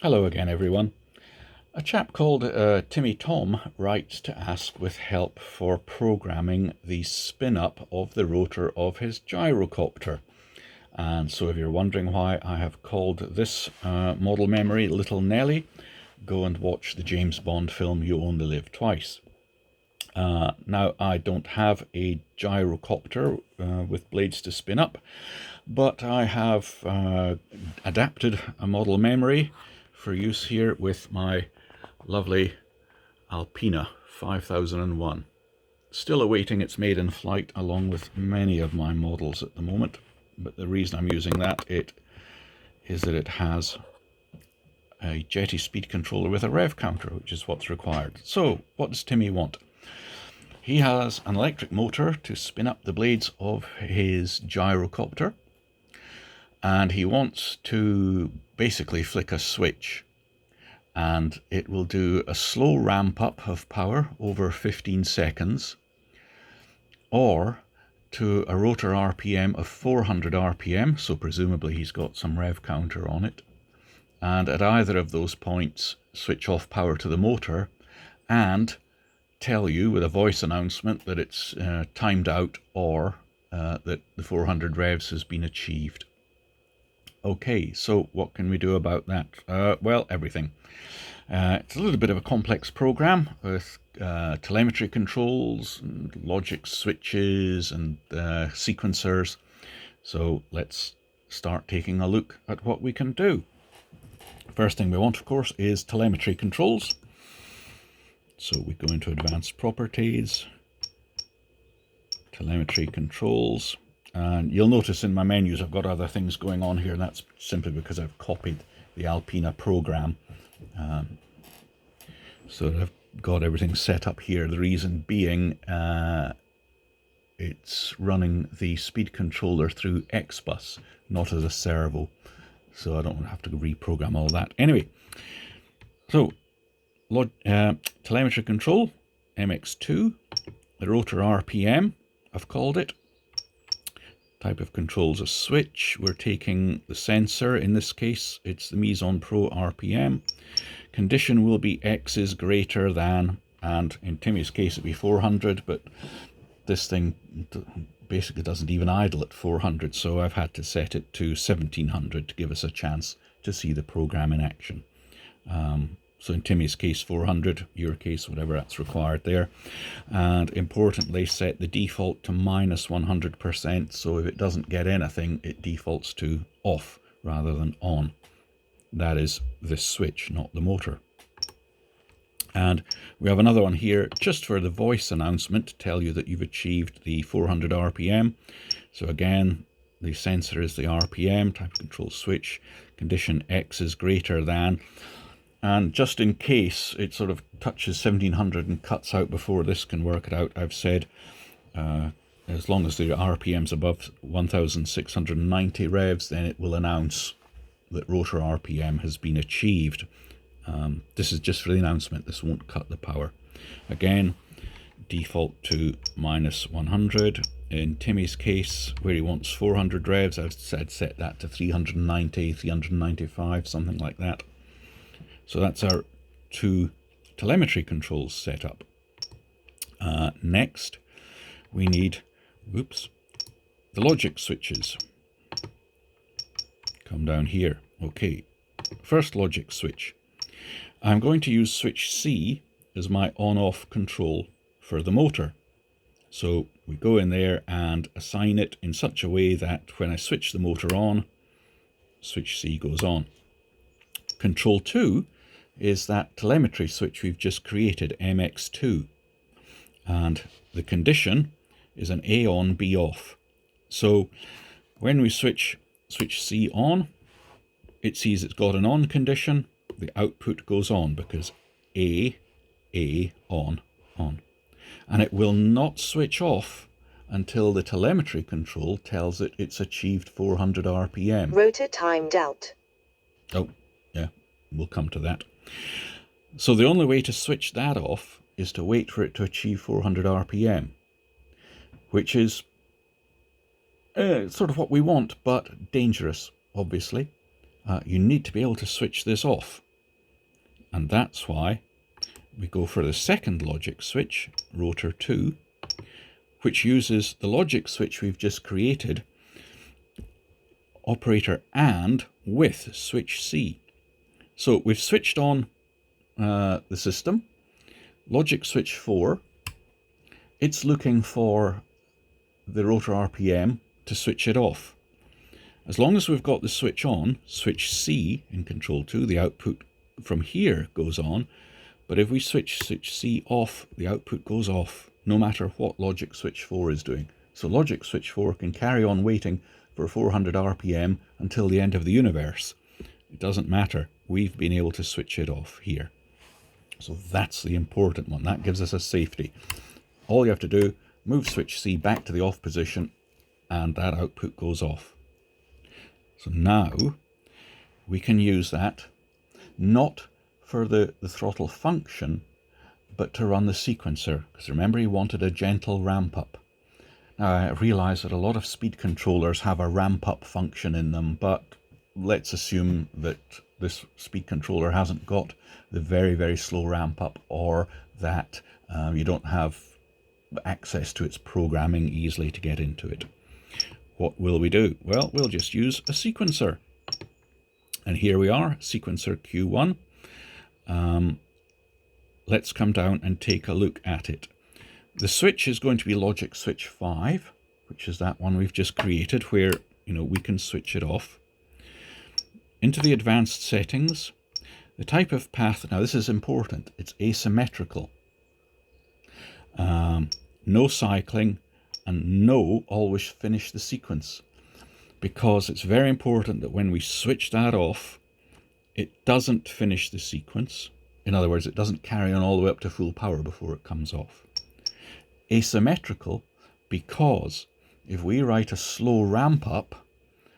Hello again, everyone. A chap called Timmy Tom writes to ask with help for programming the spin-up of the rotor of his gyrocopter. And so if you're wondering why I have called this model memory Little Nelly, go and watch the James Bond film You Only Live Twice. Now, I don't have a gyrocopter with blades to spin up, but I have adapted a model memory for use here with my lovely Alpina 5001. Still awaiting its maiden flight along with many of my models at the moment, but the reason I'm using that is that it has a Jeti speed controller with a rev counter, which is what's required. So what does Timmy want? He has an electric motor to spin up the blades of his gyrocopter, and he wants to basically flick a switch, and it will do a slow ramp up of power over 15 seconds, or to a rotor RPM of 400 RPM, so presumably he's got some rev counter on it, and at either of those points switch off power to the motor and tell you with a voice announcement that it's timed out, or that the 400 revs has been achieved. Okay, so what can we do about that? Well, everything. It's a little bit of a complex program with telemetry controls and logic switches and sequencers. So let's start taking a look at what we can do. First thing we want, of course, is telemetry controls. So we go into Advanced Properties, Telemetry Controls, and you'll notice in my menus I've got other things going on here, and that's simply because I've copied the Alpina program. So I've got everything set up here. The reason being it's running the speed controller through XBus, not as a servo, so I don't have to reprogram all that. Anyway, so telemetry control, MX2, the rotor RPM, I've called it. Type of control is a switch. We're taking the sensor, in this case it's the Meson Pro RPM. Condition will be X is greater than, and in Timmy's case it'd be 400, but this thing basically doesn't even idle at 400, so I've had to set it to 1700 to give us a chance to see the program in action. So in Timmy's case 400, your case whatever that's required there. And importantly, set the default to minus 100%, so if it doesn't get anything it defaults to off rather than on. That is this switch, not the motor. And we have another one here just for the voice announcement to tell you that you've achieved the 400 RPM. So again, the sensor is the RPM, type of control switch, condition X is greater than. And just in case it sort of touches 1700 and cuts out before this can work it out, I've said as long as the RPM's above 1690 revs, then it will announce that rotor RPM has been achieved. This is just for the announcement, this won't cut the power. Again, default to minus 100. In Timmy's case, where he wants 400 revs, I've said set that to 390, 395, something like that. So that's our two telemetry controls set up. Next, we need, the logic switches. Come down here. Okay, first logic switch. I'm going to use switch C as my on-off control for the motor. So we go in there and assign it in such a way that when I switch the motor on, switch C goes on. Control 2 is that telemetry switch we've just created, MX2. And the condition is an A on, B off. So when we switch C on, it sees it's got an on condition, the output goes on because A, on. And it will not switch off until the telemetry control tells it it's achieved 400 RPM. Rotor timed out. Oh, yeah, we'll come to that. So the only way to switch that off is to wait for it to achieve 400 RPM, which is sort of what we want, but dangerous, obviously. You need to be able to switch this off And that's why we go for the second logic switch, rotor 2, which uses the logic switch we've just created, operator AND with switch C. So we've switched on the system, logic switch 4, it's looking for the rotor RPM to switch it off. As long as we've got the switch on, switch C in control 2, the output from here goes on, but if we switch C off, the output goes off, no matter what logic switch 4 is doing. So logic switch 4 can carry on waiting for 400 RPM until the end of the universe. It doesn't matter, we've been able to switch it off here. So that's the important one, that gives us a safety. All you have to do, move switch C back to the off position, and that output goes off. So now we can use that not for the throttle function, but to run the sequencer, because remember he wanted a gentle ramp up. Now I realise that a lot of speed controllers have a ramp up function in them, but let's assume that this speed controller hasn't got the very, very slow ramp up, or that you don't have access to its programming easily to get into it. What will we do? Well, we'll just use a sequencer. And here we are, sequencer Q1. Let's come down and take a look at it. The switch is going to be logic switch 5, which is that one we've just created where, we can switch it off. Into the advanced settings, the type of path, now this is important, it's asymmetrical. No cycling, and no always finish the sequence, because it's very important that when we switch that off, it doesn't finish the sequence. In other words, it doesn't carry on all the way up to full power before it comes off. Asymmetrical, because if we write a slow ramp up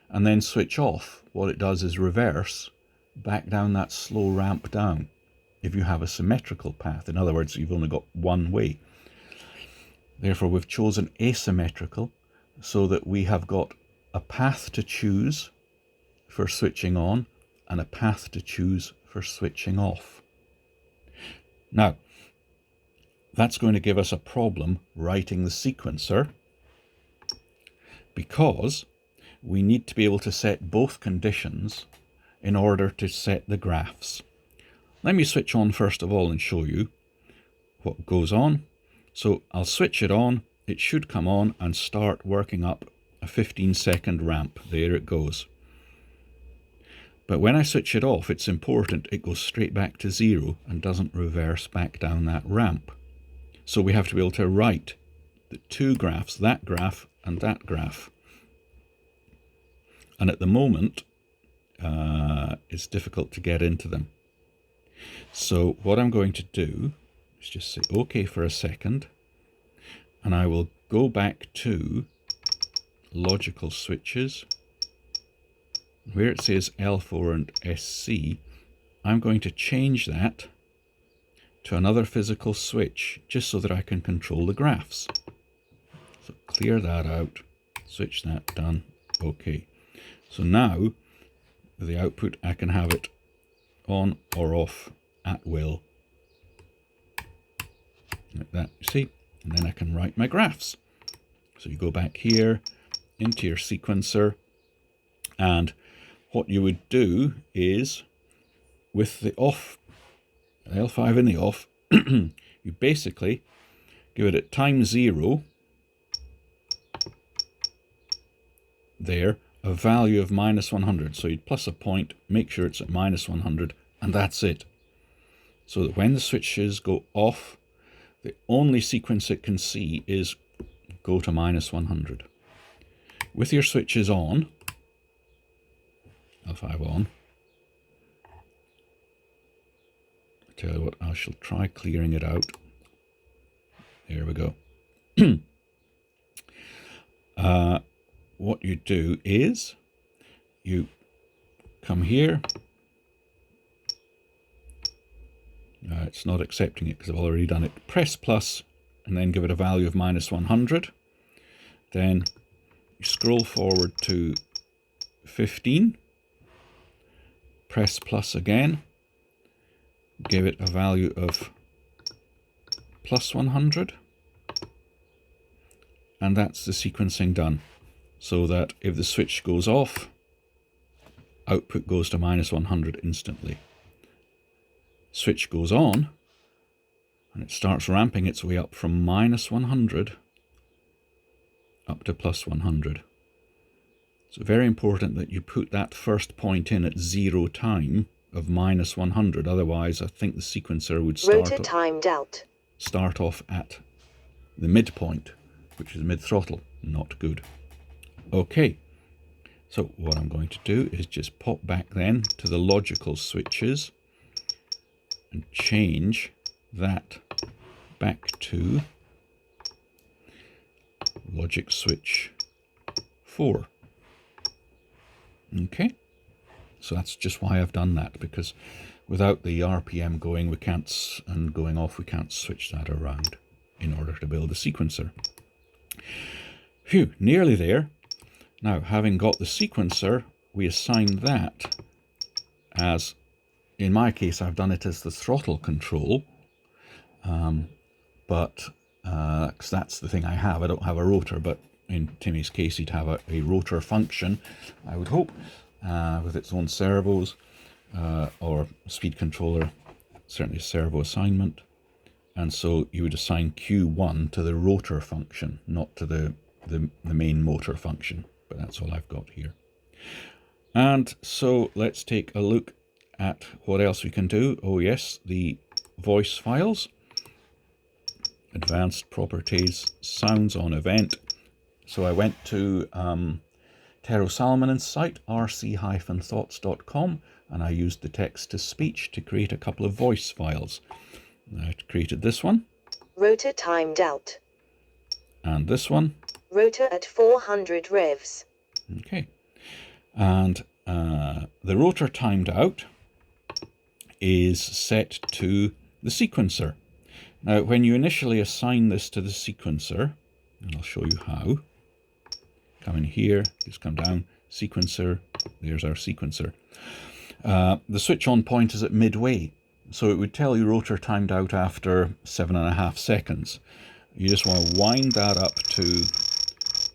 and then switch off, what it does is reverse back down that slow ramp down if you have a symmetrical path. In other words, you've only got one way. Therefore, we've chosen asymmetrical so that we have got a path to choose for switching on and a path to choose for switching off. Now, that's going to give us a problem writing the sequencer, because we need to be able to set both conditions in order to set the graphs. Let me switch on first of all and show you what goes on. So I'll switch it on, it should come on and start working up a 15-second ramp. There it goes. But when I switch it off, it's important it goes straight back to 0 and doesn't reverse back down that ramp. So we have to be able to write the two graphs, that graph and that graph. And at the moment, it's difficult to get into them. So what I'm going to do is just say OK for a second, and I will go back to logical switches. Where it says L4 and SC, I'm going to change that to another physical switch, just so that I can control the graphs. So clear that out, switch that, done, OK. So now, with the output, I can have it on or off at will. Like that, you see? And then I can write my graphs. So you go back here into your sequencer, and what you would do is, with the off, L5 in the off, you basically give it at time 0, there, a value of -100. So you'd plus a point, make sure it's at -100, and that's it. So that when the switches go off, the only sequence it can see is go to -100. With your switches on, L5 on, I tell you what, I shall try clearing it out. There we go. What you do is you come here. It's not accepting it because I've already done it. Press plus and then give it a value of -100. Then you scroll forward to 15. Press plus again. give it a value of plus 100, and that's the sequencing done. So that if the switch goes off, output goes to minus 100 instantly. Switch goes on, and it starts ramping its way up from minus 100 up to plus 100. It's very important that you put that first point in at 0 time of minus 100, otherwise I think the sequencer would start off at the midpoint, which is mid-throttle. Not good. Okay, so what I'm going to do is just pop back then to the logical switches and change that back to logic switch 4. Okay, so that's just why I've done that, because without the RPM going and going off, we can't switch that around in order to build a sequencer. Phew, nearly there. Now, having got the sequencer, we assign that as, in my case, I've done it as the throttle control, but because that's the thing I have. I don't have a rotor, but in Timmy's case, he'd have a rotor function, I would hope, with its own servos, or speed controller, certainly servo assignment. And so you would assign Q1 to the rotor function, not to the main motor function. But that's all I've got here. And so let's take a look at what else we can do. Oh yes, the voice files. Advanced properties, sounds on event. So I went to Tero Salmonen's site, rc-thoughts.com, and I used the text-to-speech to create a couple of voice files. I created this one. Rotor timed out. And this one. Rotor at 400 revs. Okay. And the rotor timed out is set to the sequencer. Now, when you initially assign this to the sequencer, and I'll show you how. Come in here, just come down, sequencer, there's our sequencer. The switch on point is at midway, so it would tell you rotor timed out after 7.5 seconds. You just want to wind that up to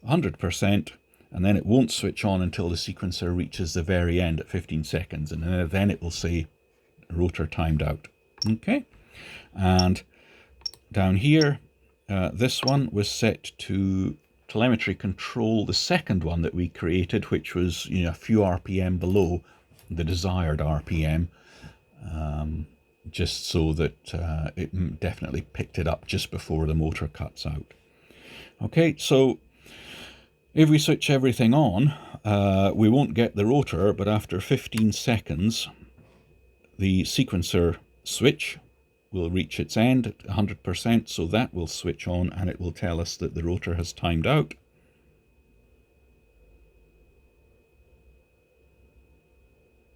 100%, and then it won't switch on until the sequencer reaches the very end at 15 seconds, and then it will say rotor timed out. Okay, and down here, this one was set to telemetry control, the second one that we created, which was a few RPM below the desired RPM, just so that it definitely picked it up just before the motor cuts out. Okay, so if we switch everything on, we won't get the rotor, but after 15 seconds, the sequencer switch will reach its end at 100%, so that will switch on and it will tell us that the rotor has timed out.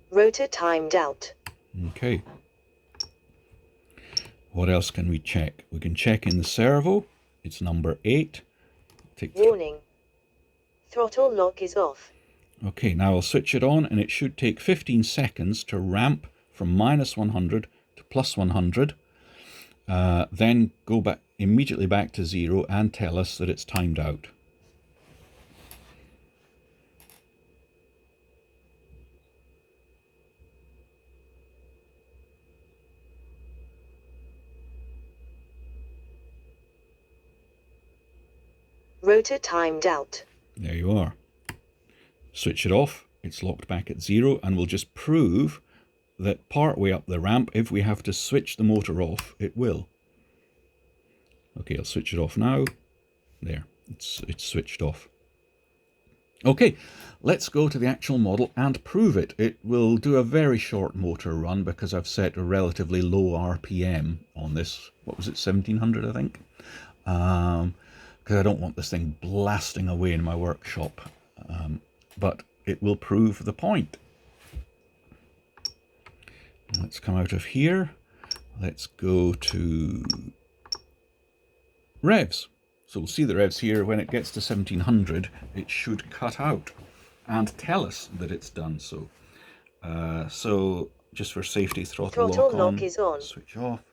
Rotor timed out. Okay. What else can we check? We can check in the servo. It's number 8. Warning. Throttle lock is off. Okay, now I'll switch it on and it should take 15 seconds to ramp from minus 100 to plus 100. Then go back immediately back to 0 and tell us that it's timed out. Rotor timed out. There you are. Switch it off, it's locked back at 0, and we'll just prove that part way up the ramp, if we have to switch the motor off, it will. Okay, I'll switch it off now. There, it's switched off. Okay, let's go to the actual model and prove it. It will do a very short motor run because I've set a relatively low RPM on this. What was it, 1700 I think? Because I don't want this thing blasting away in my workshop. But it will prove the point. Let's come out of here. Let's go to revs. So we'll see the revs here. When it gets to 1700, it should cut out and tell us that it's done so. So just for safety, throttle Throttle lock lock on, is on. switch off.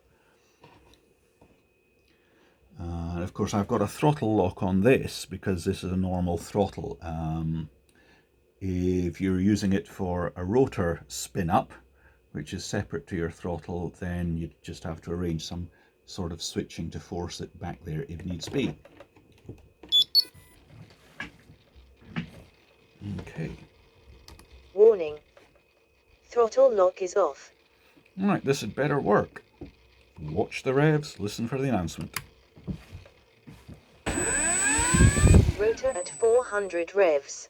And of course I've got a throttle lock on this because this is a normal throttle. If you're using it for a rotor spin up, which is separate to your throttle, then you just have to arrange some sort of switching to force it back there if needs be. Okay. Warning. Throttle lock is off. Right, this had better work. Watch the revs, listen for the announcement. Rotor at 400 revs.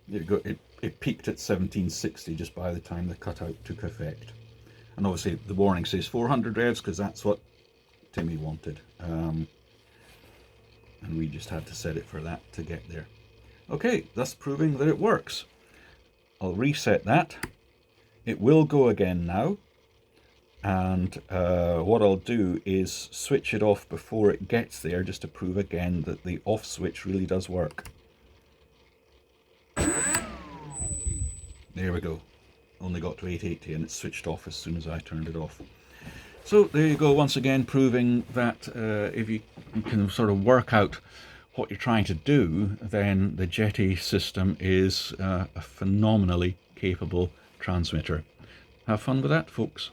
There you go. It peaked at 1760 just by the time the cutout took effect. And obviously the warning says 400 revs because that's what Timmy wanted. And we just had to set it for that to get there. Okay, thus proving that it works. I'll reset that. It will go again now. And what I'll do is switch it off before it gets there, just to prove again that the off switch really does work. There we go. Only got to 880 and it switched off as soon as I turned it off. So there you go, once again proving that if you can sort of work out what you're trying to do, then the Jeti system is a phenomenally capable transmitter. Have fun with that, folks.